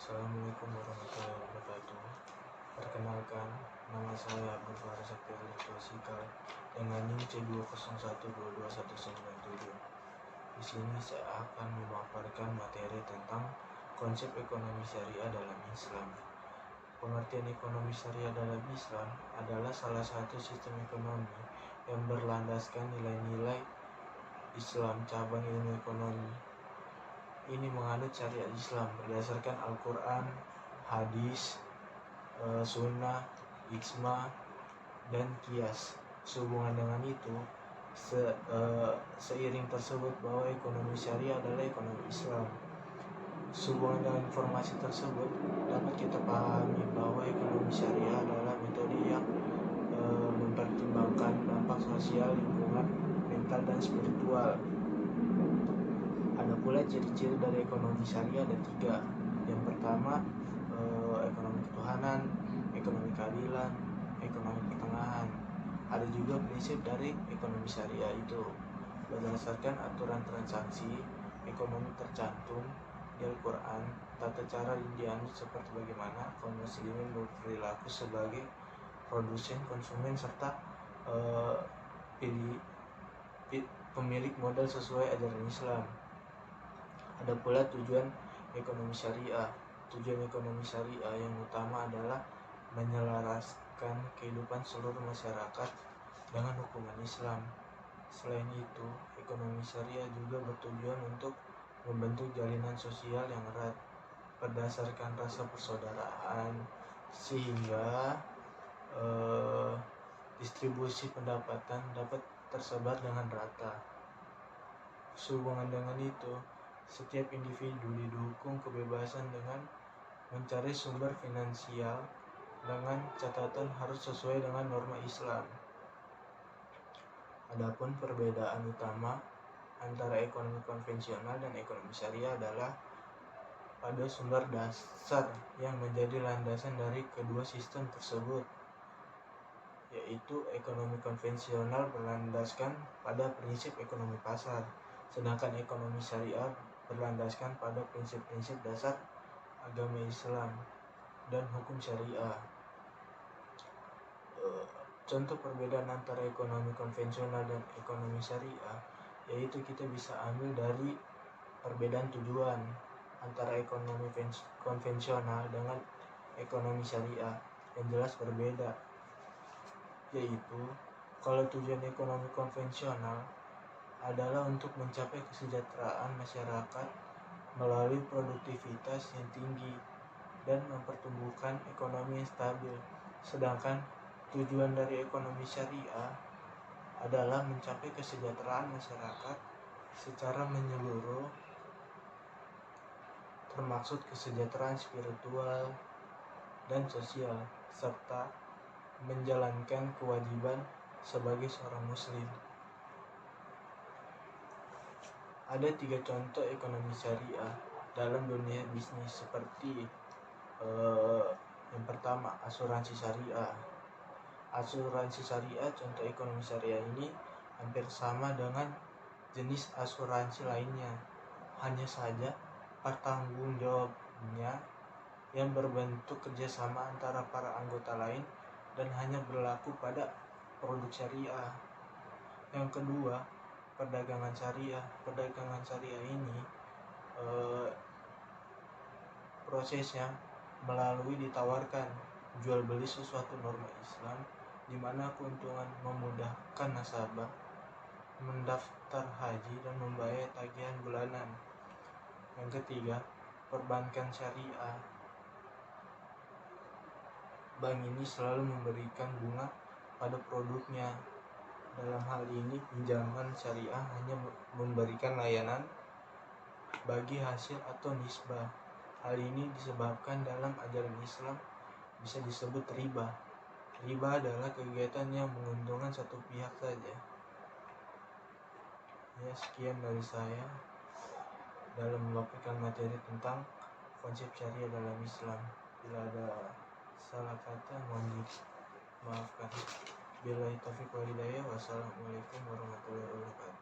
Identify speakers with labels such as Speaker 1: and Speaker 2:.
Speaker 1: Assalamualaikum warahmatullahi wabarakatuh. Perkenalkan, nama saya Abdul Faris Sikal dengan NIM C20122197. Di sini saya akan memaparkan materi tentang konsep ekonomi syariah dalam Islam. Pengertian ekonomi syariah dalam Islam adalah salah satu sistem ekonomi yang berlandaskan nilai-nilai Islam cabang ilmu ekonomi. Ini menganut syariat Islam berdasarkan Al-Quran, hadis, sunnah, ijma, dan qiyas. Sehubungan dengan itu, seiring tersebut bahwa ekonomi syariah adalah ekonomi Islam. Sehubungan dengan informasi tersebut, dapat kita pahami bahwa ekonomi syariah adalah metode yang mempertimbangkan dampak sosial, lingkungan, mental, dan spiritual. Ada pula ciri-ciri dari ekonomi syariah ada 3. Yang pertama, ekonomi ketuhanan, ekonomi keadilan, ekonomi pertengahan. Ada juga prinsip dari ekonomi syariah itu berdasarkan aturan transaksi ekonomi tercantum di Al-Quran. Tata cara yang dianut seperti bagaimana kaum muslimin berperilaku sebagai produsen, konsumen, serta pemilik modal sesuai ajaran Islam. Ada pula tujuan ekonomi syariah. Tujuan ekonomi syariah yang utama adalah menyelaraskan kehidupan seluruh masyarakat dengan hukuman Islam. Selain itu, ekonomi syariah juga bertujuan untuk membentuk jalinan sosial yang erat berdasarkan rasa persaudaraan, sehingga distribusi pendapatan dapat tersebar dengan rata. Sehubungan dengan itu, setiap individu didukung kebebasan dengan mencari sumber finansial dengan catatan harus sesuai dengan norma Islam. Adapun perbedaan utama antara ekonomi konvensional dan ekonomi syariah adalah pada sumber dasar yang menjadi landasan dari kedua sistem tersebut, yaitu ekonomi konvensional berlandaskan pada prinsip ekonomi pasar, sedangkan ekonomi syariah berlandaskan pada prinsip-prinsip dasar agama Islam dan hukum syariah. Contoh perbedaan antara ekonomi konvensional dan ekonomi syariah yaitu kita bisa ambil dari perbedaan tujuan antara ekonomi konvensional dengan ekonomi syariah yang jelas berbeda. Yaitu kalau tujuan ekonomi konvensional adalah untuk mencapai kesejahteraan masyarakat melalui produktivitas yang tinggi dan mempertumbuhkan ekonomi yang stabil. Sedangkan tujuan dari ekonomi syariah adalah mencapai kesejahteraan masyarakat secara menyeluruh, termaksud kesejahteraan spiritual dan sosial, serta menjalankan kewajiban sebagai seorang muslim. Ada 3 contoh ekonomi syariah dalam dunia bisnis seperti yang pertama, asuransi syariah. Asuransi syariah, contoh ekonomi syariah ini hampir sama dengan jenis asuransi lainnya, hanya saja pertanggungjawabnya yang berbentuk kerjasama antara para anggota lain dan hanya berlaku pada produk syariah. Yang kedua, perdagangan syariah. Perdagangan syariah ini prosesnya melalui ditawarkan jual beli sesuatu norma Islam, di mana keuntungan memudahkan nasabah mendaftar haji dan membayar tagihan bulanan. Yang ketiga, perbankan syariah. Bank ini selalu memberikan bunga pada produknya. Dalam hal ini, pinjaman syariah hanya memberikan layanan bagi hasil atau nisbah. Hal ini disebabkan dalam ajaran Islam bisa disebut riba. Riba adalah kegiatan yang menguntungkan satu pihak saja. Ya, sekian dari saya dalam memaparkan materi tentang konsep syariah dalam Islam. Bila ada salah kata, mohon dimaafkan. Billahi taufiq wal hidayah. Wassalamualaikum warahmatullahi wabarakatuh.